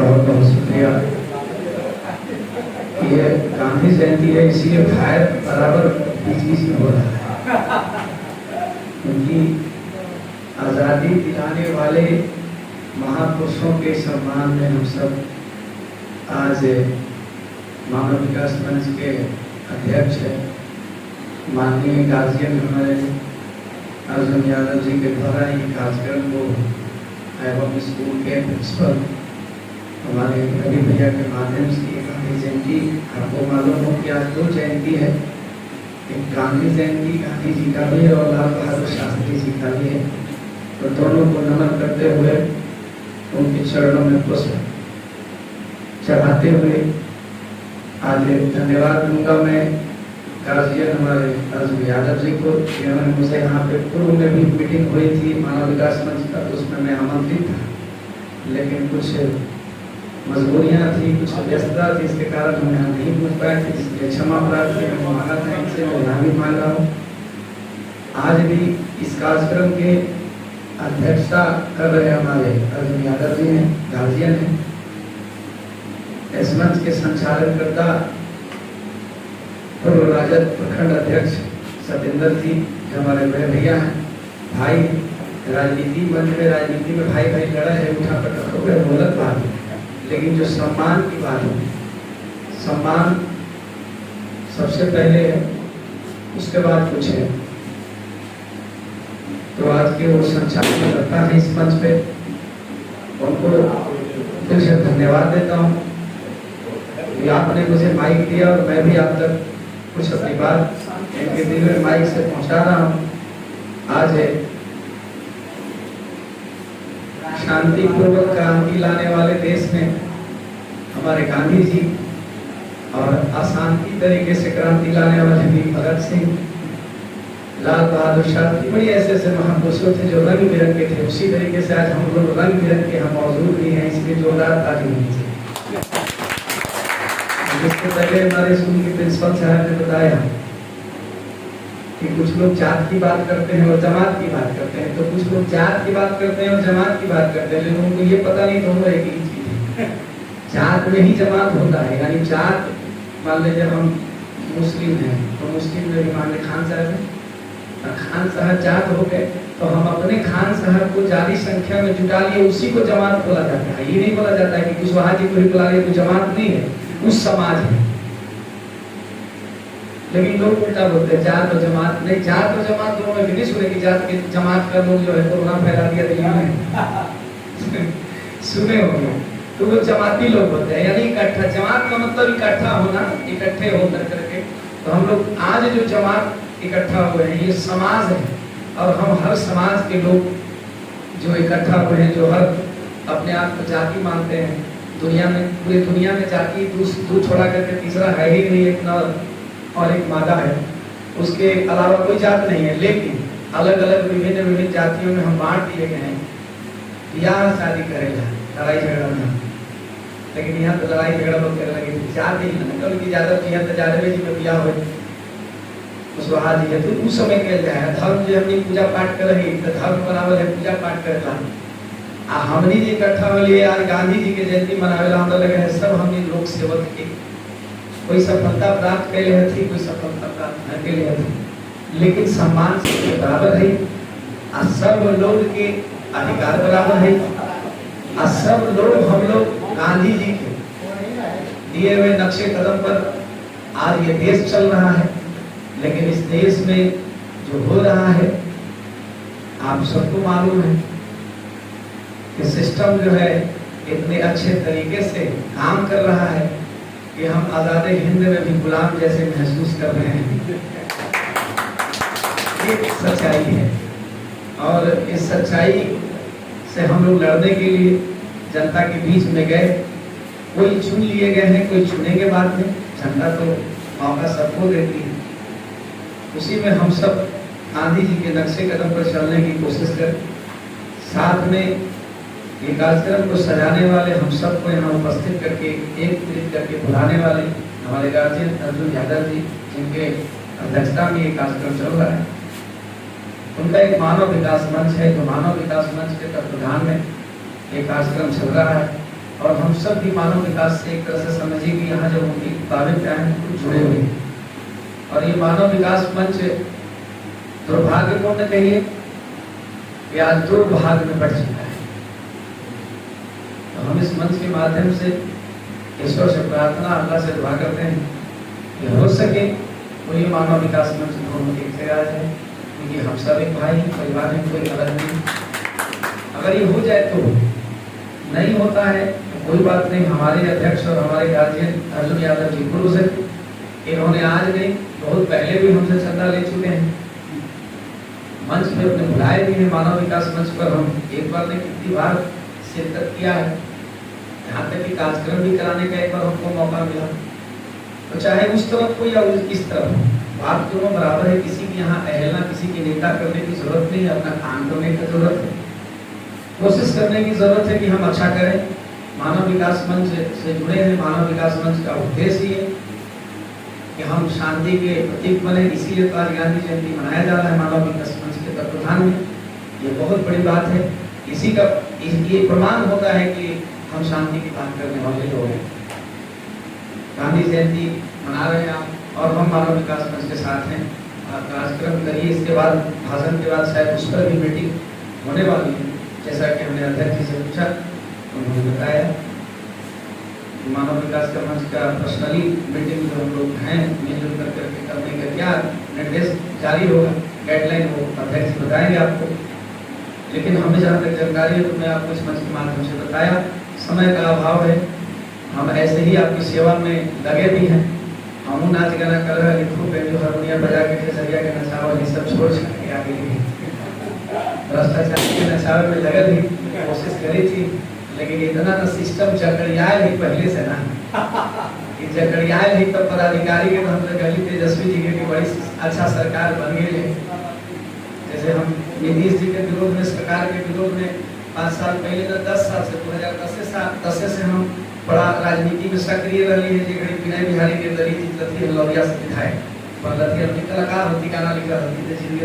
बहुत बहुत शुक्रिया। ये गांधी जयंती है, इसीलिए फायर बराबर बीच बीच में हो रहा है, क्योंकि आज़ादी दिलाने वाले महापुरुषों के सम्मान में हम सब आज मानव विकास मंच के अध्यक्ष है माननीय गार्जियन हमारे अर्जुन यादव जी के द्वारा ये कार्यक्रम को एवं स्कूल के प्रिंसिपल हमारे रवि भैया के माध्यम से गांधी जयंती, आपको मालूम हो कि आज 2 जयंती है, एक गांधी जयंती गांधी जी का भी है और लाल बहादुर शास्त्री जी का भी है। तो दोनों को नमन करते हुए उनके चरणों में पुष्प चढ़ाते हुए आज धन्यवाद दूंगा मैं गार्जियन हमारे अर्जुन यादव जी को। जिन्होंने मुझे यहाँ पे पूर्व में भी मीटिंग हुई थी मानव विकास मंच का, तो उसमें मैं आमंत्रित था, लेकिन कुछ मजबूरियाँ थी, कुछ व्यस्तता थी, इसके कारण हम यहाँ नहीं पहुँच पाए थे, इसलिए क्षमा प्रार्थी मैं मांगा था इनसे, मैं यहाँ भी मांग रहा हूँ। आज भी इस कार्यक्रम के अध्यक्षता कर रहे हमारे अर्जुन यादव जी हैं, गार्जियन हैं। इस मंच के संचालन करता पूर्व राजद प्रखंड अध्यक्ष सत्येंद्र जी हमारे बड़े भैया हैं, भाई राजनीति मंच में, राजनीति में भाई भाई लड़ा है, उठा पटक हो गया, गलत बात है, लेकिन जो सम्मान की बात है, सम्मान सबसे पहले है, उसके बाद कुछ है। तो आज के वो संचालन करता है इस मंच पे, उनको दिल से धन्यवाद देता हूँ कि आपने मुझे माइक दिया और मैं भी आप तक कुछ अपनी बात इनके दिल में माइक से पहुंचा रहा हूँ। आज है शांतिपूर्वक क्रांति लाने वाले देश में हमारे गांधी जी और अशांति तरीके से क्रांति लाने वाले भी भगत सिंह, लाल बहादुर शास्त्री, बड़ी ऐसे ऐसे महापुरुषों थे जो रंग बिरंगे थे। उसी तरीके से आज हम लोग रंग बिरंगे हम मौजूद भी हैं, इसलिए जोरदार ताली होनी चाहिए। इससे पहले हमारे स्कूल के प्रिंसिपल साहब ने बताया कि कुछ लोग जात की बात करते हैं और जमात की बात करते हैं, तो कुछ लोग जात की बात करते हैं और जमात की बात करते हैं, लेकिन उनको ये पता नहीं दोनों एक ही चीज है। जात में ही जमात होता है, यानी जात मान लीजिए हम मुस्लिम हैं तो मुस्लिम में भी मान लीजिए खान साहब है, खान साहब जात हो गए तो हम अपने खान साहब को जाती संख्या में जुटा लिए, उसी को जमात बोला जाता है। ये नहीं बोला जाता है कि कुशवाहा जी को ही बुला लिए तो जमात नहीं है, उस समाज है। लेकिन लोग उल्टा बोलते हैं जात और जमात नहीं, जात और जमात दोनों में नहीं सुने कि जात के जमात का लोग जो है कोरोना फैला दिया दिल्ली में सुने होंगे, तो वो जमाती लोग होते हैं, यानी इकट्ठा। जमात का मतलब इकट्ठा होना, इकट्ठे होकर करके। तो हम लोग आज जो जमात इकट्ठा हुए हैं ये समाज है, और हम हर समाज के लोग जो इकट्ठा हुए हैं, जो हर अपने आप को जाति मानते हैं। दुनिया में, पूरी दुनिया में जाति दूध छोड़ा करके तीसरा है ही नहीं, एक नर और एक मादा है, उसके अलावा कोई जात नहीं है। लेकिन अलग अलग विभिन्न विभिन्न जातियों में हम बांट दिए गए हैं। यहाँ शादी करेगा लड़ाई झगड़ा में, लेकिन यहाँ तो लड़ाई झगड़ा लोग करने लगे, जात ही है ना, कि यादव जी है तो यादव जी में बिया हुए, कुशवाहा जी है तो उस समय कल जाए धर्म जो हमने पूजा पाठ कर रही तो धर्म बनावल है, पूजा पाठ करेला। हमनी जी इकट्ठा हो लिए आज गांधी जी के जयंती मनावेला, हम लगे है सब हमनी लोक सेवक के कोई सफलता प्राप्त कैले हथी, कोई सफलता प्राप्त न कैले हथी, लेकिन सम्मान से बराबर है, आ सब लोग के अधिकार बराबर है, आ सब लोग हम लोग गांधी जी के दिए हुए नक्शे कदम पर आज ये देश चल रहा है। लेकिन इस देश में जो हो रहा है आप सबको मालूम है कि सिस्टम जो है इतने अच्छे तरीके से काम कर रहा है कि हम आज़ादी हिंद में भी गुलाम जैसे महसूस कर रहे हैं। ये सच्चाई है, और इस सच्चाई से हम लोग लड़ने के लिए जनता के बीच में गए। कोई चुन लिए गए हैं, कोई चुनेंगे बाद में, जनता तो मौका सबको देती है। उसी में हम सब गांधी जी के नक्शे कदम पर चलने की कोशिश करें। साथ में ये कार्यक्रम को सजाने वाले हम सबको यहाँ उपस्थित करके एक करके बुलाने वाले हमारे गार्जियन अर्जुन यादव जी, जिनके अध्यक्षता में ये कार्यक्रम चल रहा है, उनका एक मानव विकास मंच है, तो मानव विकास मंच के तत्वाधान में ये कार्यक्रम चल रहा है। और हम सब भी मानव विकास से एक तरह से समझिए कि यहाँ जब उनकी किताबें क्या है कुछ जुड़े हुए हैं। और ये मानव विकास मंच दुर्भाग्यपूर्ण कहिए या दुर्भाग्य में बढ़ चुका है। तो हम इस मंच के माध्यम से ईश्वर से प्रार्थना अल्लाह से दुआ करते हैं कि हो सके तो ये मानव विकास मंच दोनों एक जगह है, क्योंकि हम सब एक भाई हैं, परिवार में कोई अलग नहीं। अगर ये हो जाए तो नहीं होता है तो कोई बात नहीं। हमारे अध्यक्ष और हमारे गार्जियन अर्जुन यादव जी गुरु से इन्होंने आज नहीं बहुत पहले भी हमसे चंदा ले चुके हैं। मंच पे अपने बुलाए भी हैं, मानव विकास मंच पर हम एक बार नहीं कितनी बार शिरकत किया है, यहाँ तक कि कार्यक्रम भी कराने का एक बार हमको मौका मिला। तो चाहे उस तरफ हो या इस तरफ हो, बात दोनों बराबर है। किसी की यहाँ अहलना, किसी की नेता करने की जरूरत नहीं है, अपना काम करने की जरूरत है, कोशिश करने की जरूरत है कि हम अच्छा करें। मानव विकास मंच से जुड़े हैं। मानव विकास मंच का उद्देश्य ये कि हम शांति के प्रतीक बने, इसीलिए तो आज गांधी जयंती मनाया जा रहा है मानव विकास मंच के तत्वाधान में। ये बहुत बड़ी बात है। इसी का ये प्रमाण होता है कि हम शांति की बात करने वाले लोग हैं। गांधी जयंती मना रहे हैं आप और हम मानव विकास मंच के साथ हैं। कार्यक्रम करिए, इसके बाद भाषण के बाद शायद उस पर भी मीटिंग होने वाली है। जैसा कि हमने अध्यक्ष जी से पूछा, उन्होंने बताया मानव विकास का मंच का पर्सनली मीटिंग जो हम लोग हैं मिलजुल करके करने का क्या निर्देश जारी होगा, गाइडलाइन वो अध्यक्ष बताएंगे आपको। लेकिन हमें जहाँ तक जानकारी है तो मैं आपको इस मंच के माध्यम से बताया। समय का अभाव है, हम ऐसे ही आपकी सेवा में लगे भी हैं। हम नाच गाना कर रहे हैं, खूब जो हारमोनियम बजा के खेसरिया के नचावा ये सब छोड़ के आगे भ्रष्टाचार के नचावे में लगे भी कोशिश करी थी, लेकिन इतना ना सिस्टम जकड़ियाए भी पहले से ना कि जकड़ियाए भी तब पदाधिकारी के हम तो कहली तेजस्वी जी के बड़ी अच्छा सरकार बन गई है। जैसे हम नीतीश जी के विरोध में, सरकार के विरोध में 5 साल पहले तो 10 साल से 2010 से हम बड़ा राजनीति में सक्रिय रही है। जी विनय बिहारी के दरी जीत लौरिया से विधायक बनती अपनी कलाकार होती, गाना लिखा होती थी।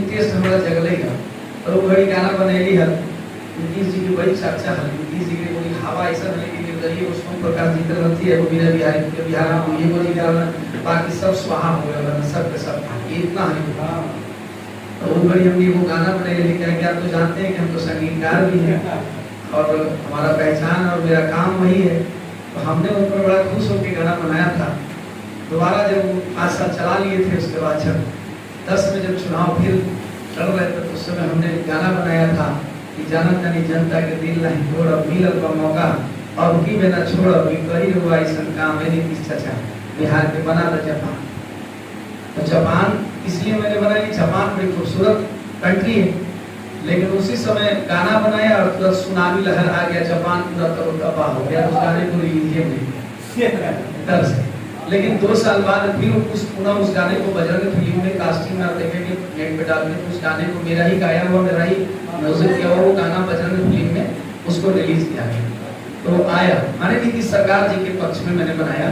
टेस्ट हमारा जगलेगा और वो बड़ी गाना बनेली है। नीतीश जी की बड़ी चर्चा है, नीतीश जी की बड़ी हवा ऐसा है कि निर्दलीय उसमें प्रकाश जी रहती है। वो विनय बिहारी के बिहार में ये बोली गाना, बाकी सब स्वाहा हो गया, सब के सब इतना है। तो वो बड़ी हमने वो गाना बनेली क्या आप तो जानते हैं कि हम तो संगीतकार भी हैं और हमारा पहचान और मेरा काम वही है। तो हमने उन पर बड़ा खुश होकर गाना बनाया था। दोबारा जब 5 साल चला लिए थे, उसके बाद जब 10 में जब चुनाव फिर चल रहे थे तो उस समय हमने गाना बनाया था कि जनता जनता के दिल नहीं तोड़, मिलल का मौका अब की में न छोड़, कही हुआ ऐसा काम मेरी चाचा बिहार के बना था जापान। तो जापान इसलिए मैंने बनाई, जापान बड़ी खूबसूरत कंट्री है, लेकिन उसी समय गाना बनाया और तुरंत सुनामी लहर आ गया, जापान पूरा तबाह हो गया। उस गाने को रिलीज नहीं से। लेकिन 2 साल बाद फिर उस गाने को बजरंग फिल्म में कास्टिंग में आप देखेंगे नेट पे डालने, उस गाने को मेरा ही गाया हुआ, मेरा ही म्यूजिक किया हुआ वो गाना बजरंग फिल्म में उसको रिलीज किया गया। तो आया माने कि सरकार जी के पक्ष में मैंने बनाया।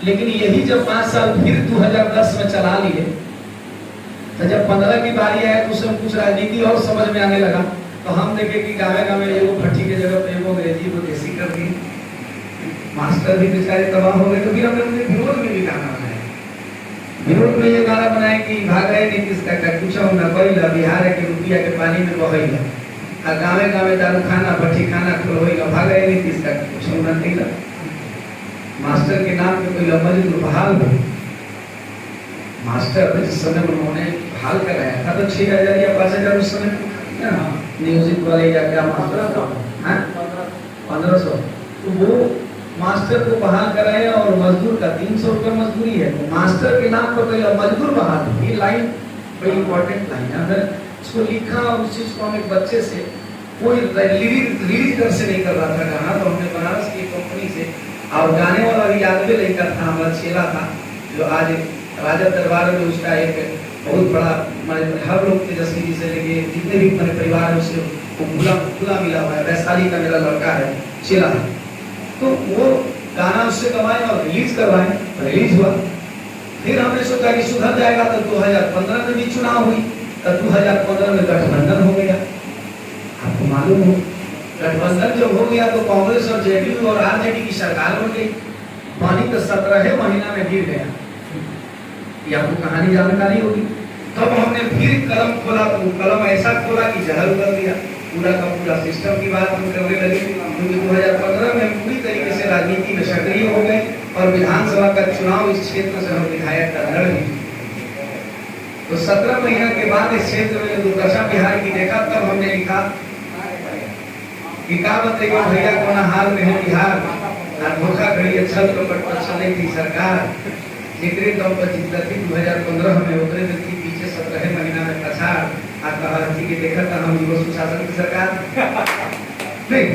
लेकिन यही जब 5 साल फिर 2010 में चला लिए, तो जब 15 की बारी आया तो उसमें कुछ राजनीति और समझ में आने लगा। तो हम देखे कि गाँव एगो भट्टी के जगह पे एगो अंग्रेजी को देसी कर दी, मास्टर भी बेचारे तबाह हो गए। तो फिर हमने विरोध में भी गाना बनाया। विरोध में ये गाना बनाया कि भाग रहे नीतीश का कुछ न कोई बिहार के रुपया के पानी में बहेगा और गाँव दारू खाना भट्टी खाना खुलवेगा, भाग रहे नीतीश का कुछ न नहीं। मास्टर के नाम पे कोई लंबा बहाल हो, मास्टर जिस समय उन्होंने हाल कराया था तो 6000 या 5000 उस समय म्यूजिक वाले या क्या मास्टर था 1500। तो वो मास्टर को बहाल कराया और मजदूर का 300 रुपये मजदूरी है। तो मास्टर के नाम पर कोई मजदूर बहाल, ये लाइन बड़ी इंपॉर्टेंट लाइन है। अगर उसको लिखा और उस चीज को हम एक बच्चे से कोई लीड से नहीं कर रहा था गाना, तो हमने बनारस की कंपनी से और गाने वाला भी यादव लेकर था, हमारा चेला था जो आज राजा दरबार में उसका एक बहुत बड़ा हर लोग तेजस्वी जी से लेके जितने भी मेरे परिवार है उससे खुला मिला हुआ है। वैशाली का मेरा लड़का है, चेला है। तो वो गाना उससे गवाए और रिलीज करवाए, रिलीज हुआ। फिर हमने सोचा कि सुधर जाएगा। तो 2015 में भी चुनाव हुई, तो 2015 में गठबंधन हो गया। आपको मालूम हो गठबंधन जब हो गया तो कांग्रेस और जेडीयू और आरजेडी की सरकार बन गई। पानी तो 17 महीना में गिर गया, ये आपको कहानी जानकारी होगी। तब हमने फिर कलम खोला तो कलम ऐसा खोला कि जहर उगल दिया। पूरा का पूरा सिस्टम की बात हम करने लगे, क्योंकि 2015 में पूरी तरीके से राजनीति में सक्रिय हो गए और विधानसभा का चुनाव इस क्षेत्र से हम विधायक का लड़ गए। तो 17 महीना के बाद इस क्षेत्र में दुर्दशा बिहार की देखा, तब हमने लिखा कि का बताइए भैया कौन हाल में है बिहार, धोखा खड़ी छल कपट पर चले थी सरकार, जिक्रे दम पर जितती 2015 में उतरे व्यक्ति पीछे 17 महीना में पछाड़ आत्महत्या की देखा था हम युवा सुशासन की सरकार नहीं।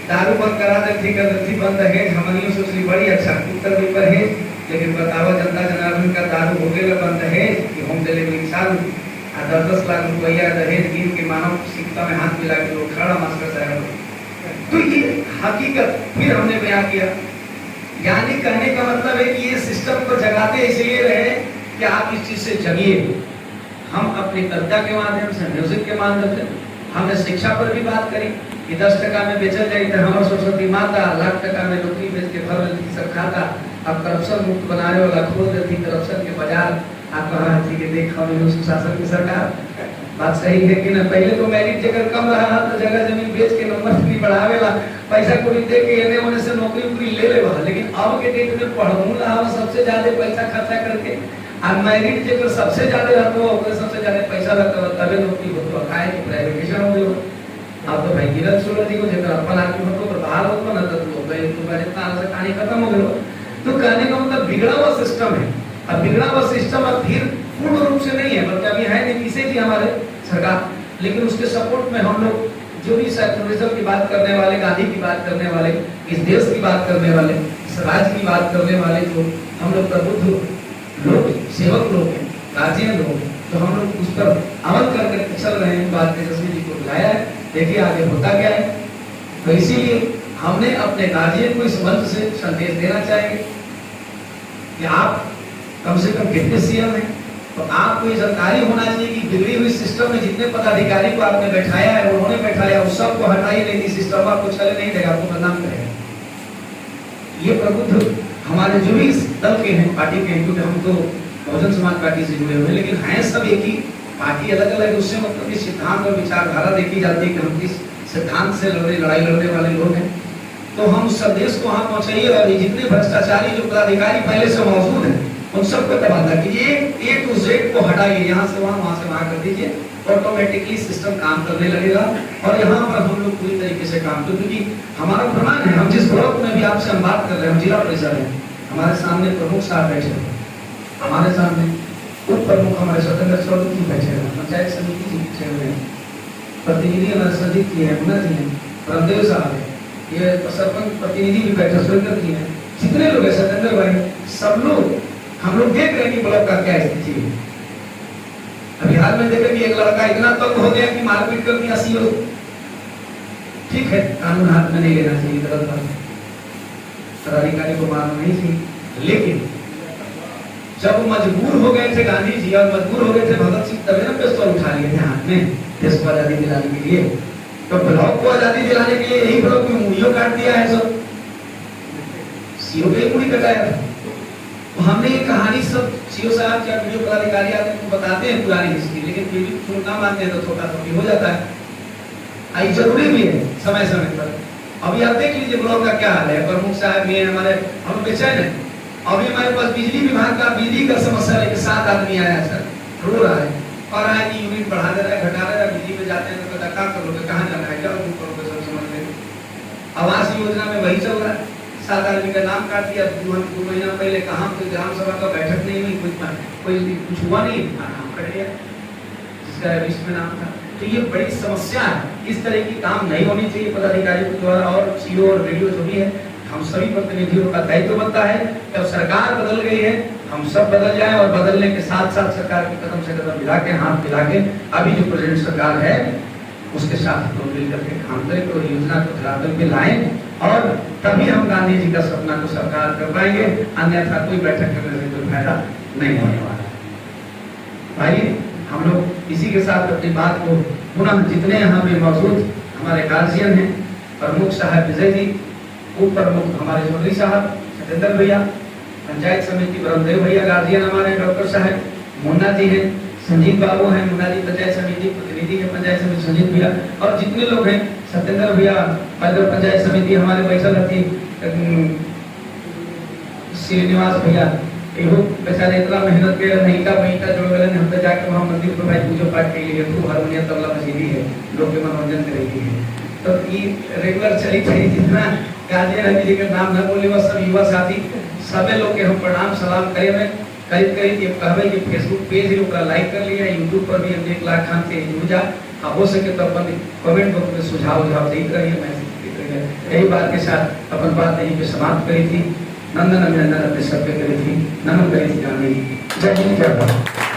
दारू बंद करा देती कर देती बंद है, हमनियों सोचली बड़ी अच्छा उत्तर भी पर है, लेकिन बतावा जनता जनार्दन का दारू हो गया बंद है कि होम डिलीवरी चालू 10-10 लाख रुपया दहेज गिन के मानव सिक्का में हाथ मिला के लोग खड़ा मास्टर साहब। तो ये हकीकत फिर हमने बयां किया, यानी कहने का मतलब है कि ये सिस्टम को जगाते इसलिए रहे कि आप इस चीज से जगिए। हम अपनी कविता के माध्यम से, म्यूजिक के माध्यम से, हमने शिक्षा पर भी बात करी कि 10% में बेचल जाए तो हमारे सरस्वती माता, लाख टका में नौकरी बेच के भर लेती सब खाता, अब करप्शन मुक्त बनाने वाला खोल देती करप्शन के बाजार। आप कहा कि देखा सुशासन की सरकार, बात सही है कि ना। पहले तो मेरिट जगह कम रहा तो जगह जमीन बेच के नंबर नहीं बढ़ावेला, पैसा कोई दे के एने ओने से नौकरी उकरी ले लेवा, लेकिन अब के डेट में पढ़ू रहा सबसे ज्यादा पैसा खर्चा करके और मेरिट जगह सबसे ज्यादा रहतो ओकरे सबसे ज्यादा पैसा लगता तबे नौकरी होतो, काहे कि प्राइवेटाइजेशन हो गयो। अब तो भाई गिरल छोड़ दी को जगह अपन आदमी होतो पर बाहर होतो ना तो भाई तो बड़े तार से कहानी खत्म हो गयो। तो कहने का मतलब बिगड़ा हुआ सिस्टम है। अब बिगड़ा हुआ सिस्टम अब फिर पूर्ण रूप से नहीं है, बल्कि अभी है नहीं पीछे थी हमारे सरकार, लेकिन उसके सपोर्ट में हम लोग जो भी सेक्युलरिज्म की बात करने वाले, गांधी की बात करने वाले, इस देश की बात करने वाले, स्वराज की बात करने वाले, जो हम लोग प्रबुद्ध लोग, सेवक लोग हैं, गार्जियन लोग हैं, तो हम लोग उस पर अमल करके चल रहे हैं। बात तेजस्वी जी को बुलाया है, देखिए आगे होता क्या है। तो इसीलिए हमने अपने गार्जियन को इस मंच से संदेश देना चाहेंगे कि आप कम से कम कितने सीएम हैं, तो आपको ये जानकारी होना चाहिए कि बिगड़ी हुई सिस्टम में जितने पदाधिकारी को आपने बैठाया है, उन्होंने बैठाया, उस सबको हटाइए, नहीं सिस्टम आपको चले नहीं देगा, आपको बदनाम करेगा। ये प्रबुद्ध हमारे जो भी इस दल के हैं, पार्टी के हैं, क्योंकि हम तो बहुजन समाज पार्टी से जुड़े हुए, लेकिन हैं सब एक ही पार्टी, अलग अलग उससे मतलब सिद्धांत और विचारधारा देखी जाती है कि हम किस सिद्धांत से लड़ाई लड़ने वाले लोग हैं। तो हम संदेश को वहां पहुंचाइए और जितने भ्रष्टाचारी जो पदाधिकारी पहले से मौजूद है उन सबको तबादला कीजिए, A to Z को हटाइए, यहाँ से वहाँ कर दीजिए, ऑटोमेटिकली सिस्टम काम करने लगेगा। और यहाँ पर हम लोग पूरी तरीके से काम करें, क्योंकि हमारा प्रमाण है, हम जिस ब्लॉक में भी आपसे हम बात कर रहे हैं, हम जिला परिषद है, हमारे सामने प्रमुख साहब बैठे हैं, हमारे सामने उप प्रमुख हमारे स्वतंत्र चौधरी जी बैठे हैं, पंचायत समिति जी बैठे हुए हैं, प्रतिनिधि हमारे सदीप जी है, मुन्ना जी है, रामदेव साहब है, ये सरपंच प्रतिनिधि भी बैठे सुरेंद्र जी है, जितने लोग है, सत्येंद्र भाई, सब लोग हम लोग देख रहे हैं कि ब्लॉक का क्या स्थिति है। अभी हाल में देखे कि एक लड़का इतना तंग हो गया कि मारपीट कर दिया सीओ। ठीक है, कानून हाथ में नहीं लेना चाहिए, गलत बात है, पदाधिकारी को मारना नहीं चाहिए, लेकिन जब मजबूर हो गए थे गांधी जी और मजबूर हो गए थे भगत सिंह, तभी ना पिस्तौल उठा लिए थे हाथ में देश को आजादी दिलाने के लिए। तो ब्लॉक को आजादी दिलाने के लिए यही ब्लॉक में मुड़ियों काट दिया है, सब सीओ पे मुड़ी कटाया था। तो हमने ये कहानी सब सीओ साहब या वीडियो पदाधिकारी आते हैं बताते हैं पुरानी हिस्ट्री, लेकिन फिर भी सुनना मानते हैं तो थोड़ा थोड़ी हो जाता है। आई जरूरी भी है समय समय पर। अभी आप देख लीजिए ब्लॉक का क्या हाल है, प्रमुख साहब भी है हमारे, हम बेचैन है। अभी हमारे पास बिजली विभाग का बिजली का समस्या लेकर 7 आदमी आया सर, रो रहा है और रहा है कि यूनिट बढ़ा दे रहा है, घटा दे रहा है, बिजली में जाते हैं तो कहता क्या करोगे, कहाँ जाना है, क्या करोगे, सब समझ लेंगे। आवास योजना में वही चल रहा है, 7 आदमी का नाम काट दिया। 2 महीना पहले कहाँ कोई ग्राम सभा का बैठक नहीं हुई, कोई कुछ हुआ नहीं, नाम कट गया जिसका लिस्ट में नाम था। तो ये बड़ी समस्या है, इस तरह की काम नहीं होनी चाहिए पदाधिकारियों के द्वारा। और सीओ और वीडियो जो भी है, हम सभी प्रतिनिधियों का दायित्व बनता है कि अब सरकार बदल गई है, हम सब बदल जाएं और बदलने के साथ साथ सरकार की कदम से कदम मिला के, हाथ मिला के, अभी जो प्रेजेंट सरकार है उसके साथ तो मिल करके काम करें, तो योजना को धरातल पे लाएं और तभी हम गांधी जी का सपना को साकार कर पाएंगे। अन्यथा कोई बैठक करने से कोई फायदा नहीं होने वाला। भाई हम लोग इसी के साथ अपनी बात को पुनः जितने यहाँ पे मौजूद हमारे गार्जियन हैं, प्रमुख साहब विजय जी, उप प्रमुख हमारे चौधरी साहब सत्येंद्र भैया, पंचायत समिति ब्रह्मदेव भैया गार्जियन हमारे डॉक्टर साहब, मुन्ना जी हैं, संजीत बाबू हैं, मुन्ना जी पंचायत समिति प्रतिनिधि है, पंचायत समिति संजीत भैया, और जितने लोग हैं, सत्येंद्र भैया पैदल पंचायत समिति हमारे बैसल थी, श्रीनिवास भैया एहो बेचारे इतना मेहनत के नहीं का महीना जोड़ गए हम तो जाके वहां मंदिर पे भाई पूजा पाठ के लिए खूब हारमोनियम तबला बजीदी है, लोग के मनोरंजन करेगी है। तो ये रेगुलर चली थी, जितना गार्जियन है जी के नाम न बोले वो सब युवा साथी सबे लोग के हम प्रणाम सलाम करे में करीब करीब ये कहबे कि फेसबुक पेज ही ओकरा लाइक कर लिया, यूट्यूब पर भी 1 लाख खान से जुड़ जा, हो सके तो अपन कमेंट बॉक्स में सुझाव देते रहिए, मैसेज देते रहिए। यही बात के साथ अपन बात यहीं पे समाप्त करी थी। नंदन अभिनंदन अपने सबके करी थी, नमन करी थी गांधी। जय हिंद जय भारत।